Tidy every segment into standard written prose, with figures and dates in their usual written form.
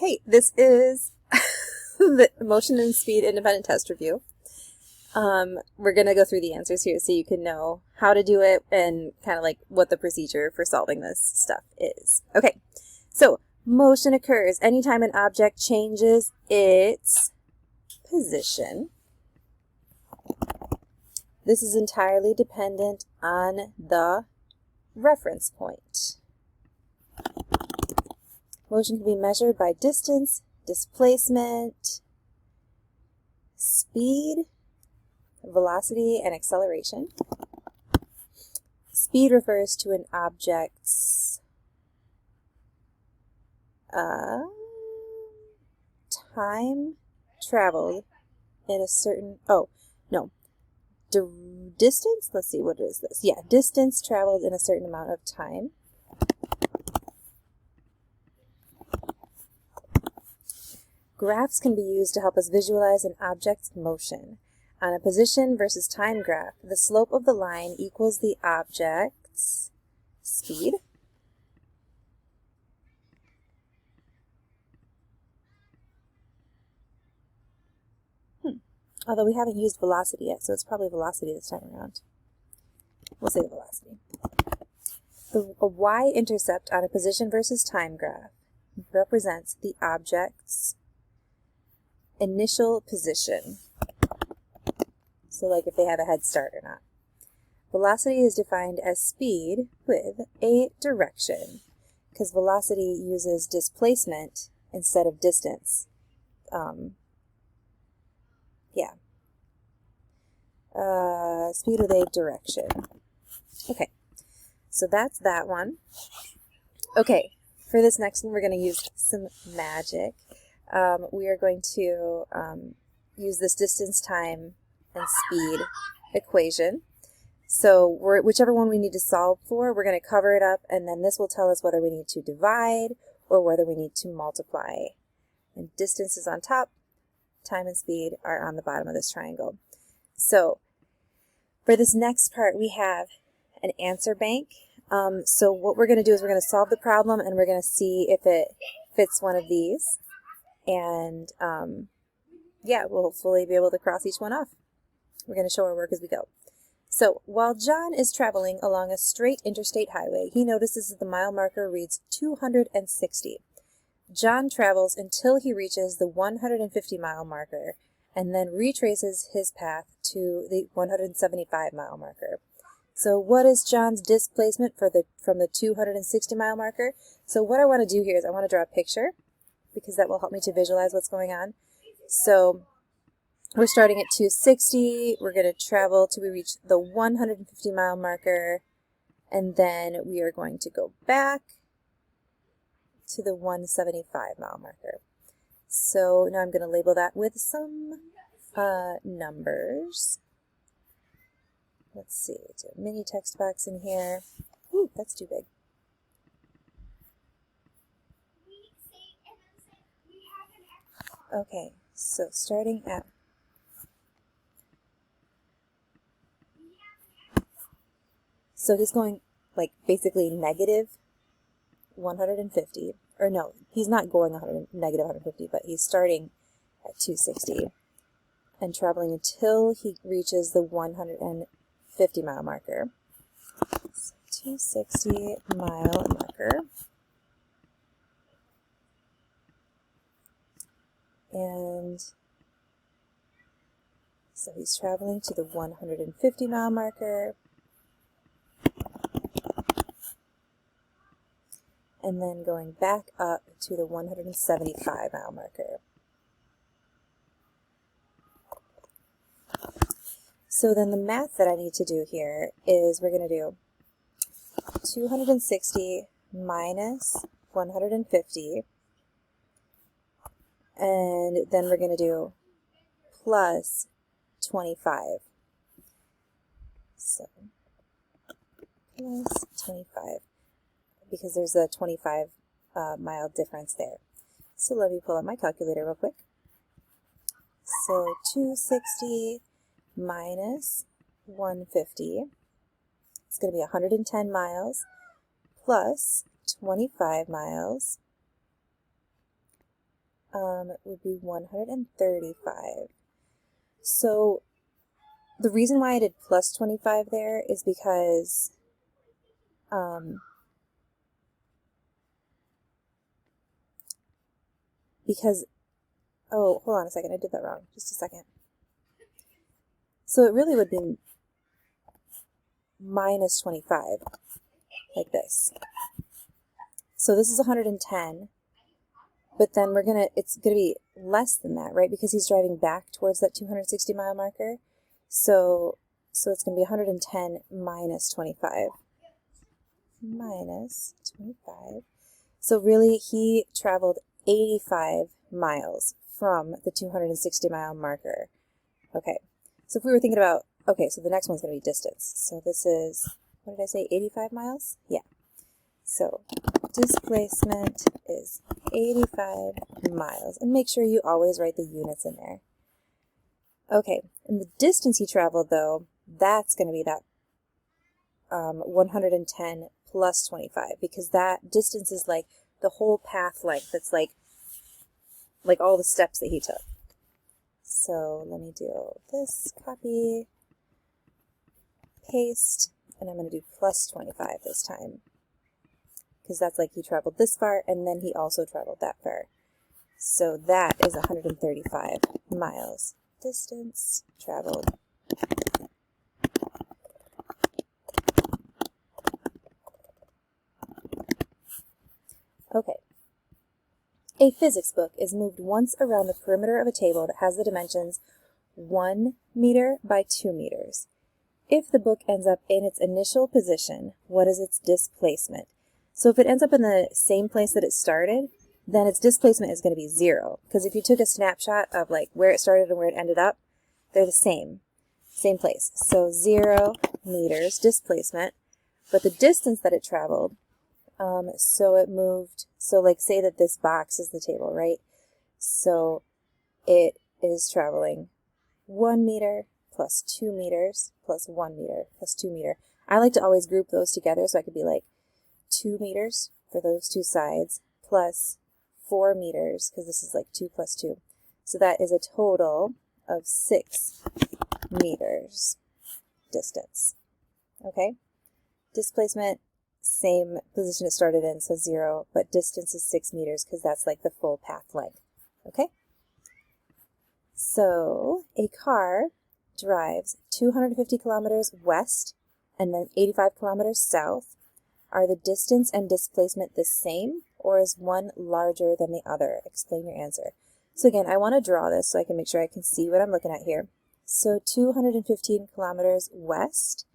Hey, this is the motion and speed independent test review. We're going to go through the answers here so you can know how to do it and kind of like what the procedure for solving this stuff is. Okay, so motion occurs anytime an object changes its position. This is entirely dependent on the reference point. Motion can be measured by distance, displacement, speed, velocity, and acceleration. Speed refers to an object's time traveled in a certain, distance? Let's see, what is this? Yeah, distance traveled in a certain amount of time. Graphs can be used to help us visualize an object's motion. On a position versus time graph, the slope of the line equals the object's speed. Although we haven't used velocity yet, so it's probably velocity this time around. We'll say the velocity. The y-intercept on a position versus time graph represents the object's initial position. So like if they have a head start or not. Velocity is defined as speed with a direction, because velocity uses displacement instead of distance. Speed with a direction. Okay, so that's that one. Okay, for this next one we're going to use some magic. We are going to use this distance, time, and speed equation. So whichever one we need to solve for, we're going to cover it up, and then this will tell us whether we need to divide or whether we need to multiply. And distance is on top, time and speed are on the bottom of this triangle. So for this next part, we have an answer bank. So what we're going to do is we're going to solve the problem, and we're going to see if it fits one of these. And yeah, we'll hopefully be able to cross each one off. We're going to show our work as we go. So while John is traveling along a straight interstate highway, he notices that the mile marker reads 260. John travels until he reaches the 150 mile marker and then retraces his path to the 175 mile marker. So what is John's displacement from the 260 mile marker? So what I want to do here is I want to draw a picture, because that will help me to visualize what's going on. So we're starting at 260, we're going to travel till we reach the 150 mile marker, and then we are going to go back to the 175 mile marker. So now I'm going to label that with some numbers. Let's see, do a mini text box in here. Ooh, that's too big. Okay, so starting at he's going like basically negative 150, or no, he's not going negative 150, but he's starting at 260 and traveling until he reaches the 150 mile marker. So 260 mile marker. And so he's traveling to the 150 mile marker, and then going back up to the 175 mile marker. So then the math that I need to do here is we're going to do 260 minus 150, and then we're going to do plus 25. So plus 25, because there's a 25 mile difference there. So let me pull up my calculator real quick. So 260 minus 150, it's going to be 110 miles plus 25 miles would be 135. So the reason why I did plus 25 there is because oh, hold on a second, I did that wrong. Just a second. So it really would be minus 25, like this. So this is 110, but then it's gonna be less than that, right? Because he's driving back towards that 260 mile marker. So it's gonna be 110 minus 25. Minus 25. So really he traveled 85 miles from the 260 mile marker. Okay, so if we were thinking about, okay, so the next one's going to be distance. So this is, what did I say, 85 miles? Yeah. So displacement is 85 miles. And make sure you always write the units in there. Okay, and the distance he traveled, though, that's going to be that 110 plus 25, because that distance is like the whole path length. It's like all the steps that he took. So let me do this, copy, paste, and I'm going to do plus 25 this time, because that's like he traveled this far, and then he also traveled that far. So that is 135 miles. Distance traveled. Okay. A physics book is moved once around the perimeter of a table that has the dimensions 1 meter by 2 meters. If the book ends up in its initial position, what is its displacement? So if it ends up in the same place that it started, then its displacement is going to be 0. Because if you took a snapshot of like where it started and where it ended up, they're the same place. So 0 meters displacement, but the distance that it traveled, so it moved, so like say that this box is the table, right? So it is traveling 1 meter plus 2 meters plus 1 meter plus 2 meter. I like to always group those together, so I could be like 2 meters for those two sides plus 4 meters, because this is like 2 plus 2. So that is a total of 6 meters distance. Okay? Displacement, same position it started in, so 0, but distance is 6 meters because that's like the full path length. Okay? So a car drives 250 kilometers west and then 85 kilometers south. Are the distance and displacement the same, or is one larger than the other? Explain your answer. So again, I want to draw this so I can make sure I can see what I'm looking at here. So 215 kilometers west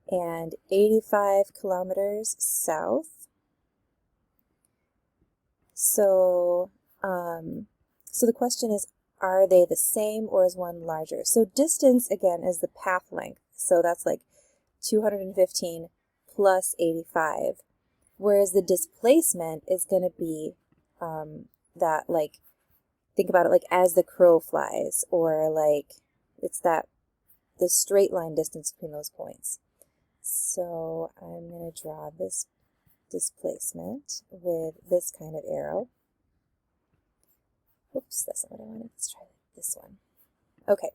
and 85 kilometers south. So, so the question is, are they the same or is one larger? So distance, again, is the path length. So that's like 215 plus 85. Whereas the displacement is going to be that, like, think about it like as the crow flies, or like it's that the straight line distance between those points. So I'm going to draw this displacement with this kind of arrow. Oops, that's not what I wanted. Let's try this one. Okay,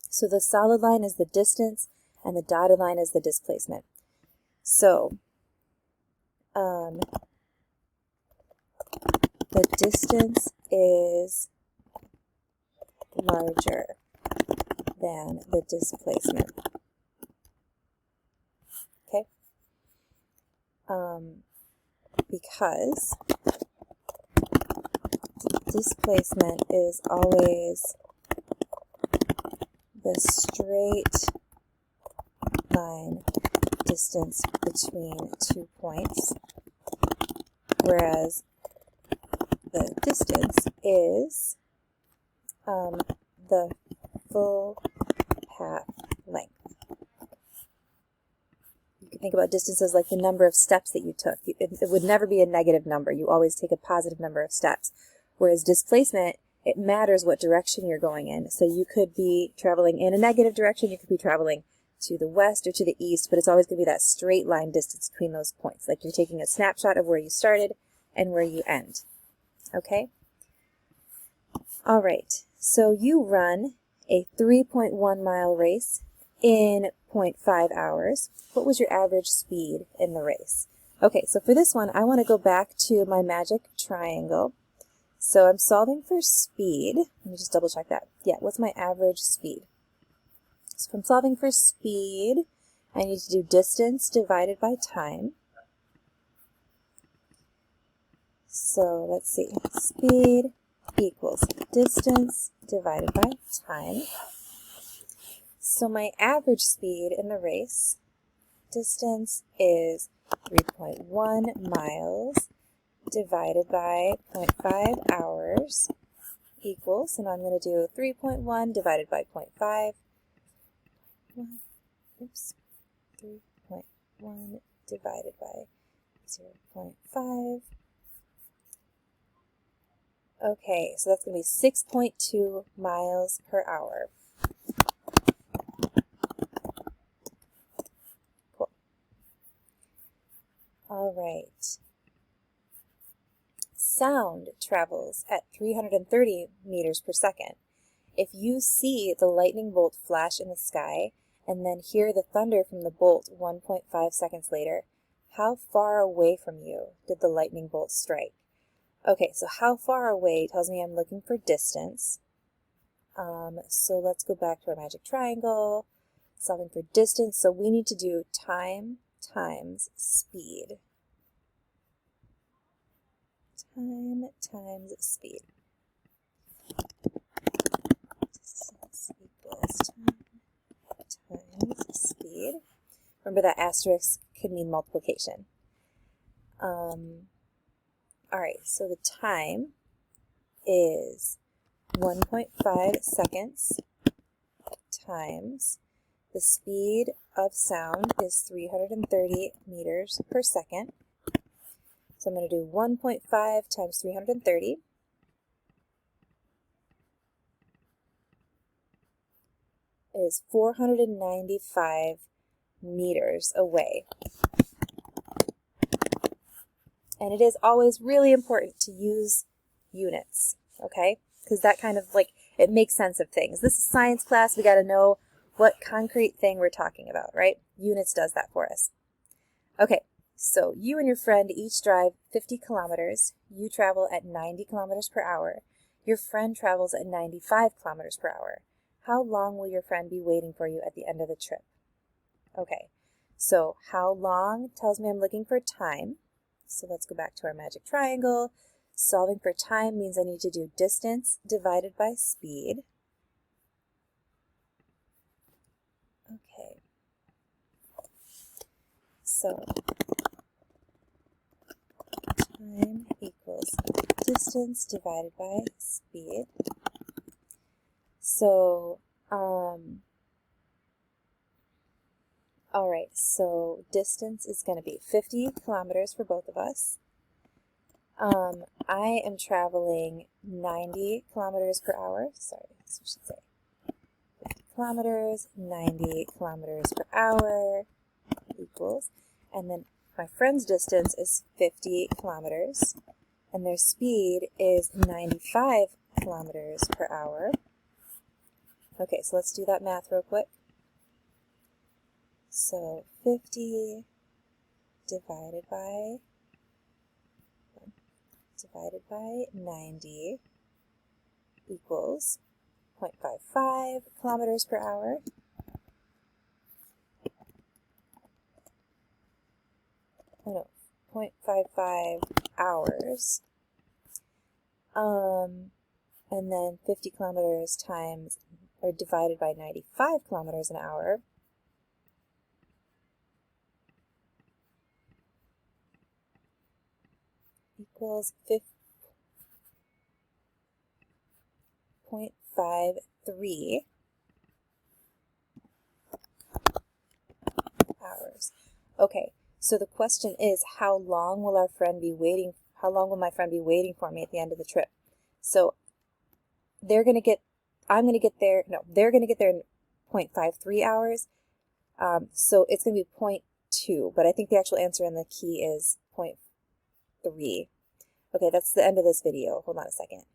so the solid line is the distance and the dotted line is the displacement. So the distance is larger than the displacement. Okay? Because displacement is always the straight line distance between 2 points, whereas the distance is the full path length. You can think about distance as like the number of steps that you took. It would never be a negative number. You always take a positive number of steps. Whereas displacement, it matters what direction you're going in. So you could be traveling in a negative direction, you could be traveling to the west or to the east, but it's always going to be that straight line distance between those points. Like you're taking a snapshot of where you started and where you end. Okay? All right, so you run a 3.1 mile race in 0.5 hours. What was your average speed in the race? Okay, so for this one, I want to go back to my magic triangle. So I'm solving for speed. Let me just double check that. Yeah, what's my average speed? So if I'm solving for speed, I need to do distance divided by time. So let's see, speed equals distance divided by time. So my average speed in the race, distance is 3.1 miles divided by 0.5 hours equals, and I'm going to do 3.1 divided by 0.5. 3.1 divided by 0.5. Okay, so that's going to be 6.2 miles per hour. Cool. All right. Sound travels at 330 meters per second. If you see the lightning bolt flash in the sky and then hear the thunder from the bolt 1.5 seconds later, how far away from you did the lightning bolt strike? Okay, so how far away tells me I'm looking for distance. So let's go back to our magic triangle, solving for distance. So we need to do time times speed. Time times speed. Distance equals time times speed. Remember that asterisk could mean multiplication. All right, so the time is 1.5 seconds times the speed of sound is 330 meters per second. So I'm going to do 1.5 times 330 is 495 meters away. And it is always really important to use units, okay? Because that kind of it makes sense of things. This is science class. We got to know what concrete thing we're talking about, right? Units does that for us. Okay, so you and your friend each drive 50 kilometers. You travel at 90 kilometers per hour. Your friend travels at 95 kilometers per hour. How long will your friend be waiting for you at the end of the trip? Okay, so how long tells me I'm looking for time. So let's go back to our magic triangle. Solving for time means I need to do distance divided by speed. Okay. So time equals distance divided by speed. So, all right, so distance is going to be 50 kilometers for both of us. I am traveling 90 kilometers per hour. Sorry, so we should say 50 kilometers, 90 kilometers per hour equals, and then my friend's distance is 50 kilometers, and their speed is 95 kilometers per hour. Okay, so let's do that math real quick. So 50 divided by 90 equals 0.55 kilometers per hour. Oh no, 0.55 hours. And then 50 kilometers times, or divided by 95 kilometers an hour. Equals 0.53 hours. Okay, so the question is, how long will my friend be waiting for me at the end of the trip? So they're going to get there in 0.53 hours. So it's going to be 0.2, but I think the actual answer in the key is 0.3. Okay, that's the end of this video. Hold on a second.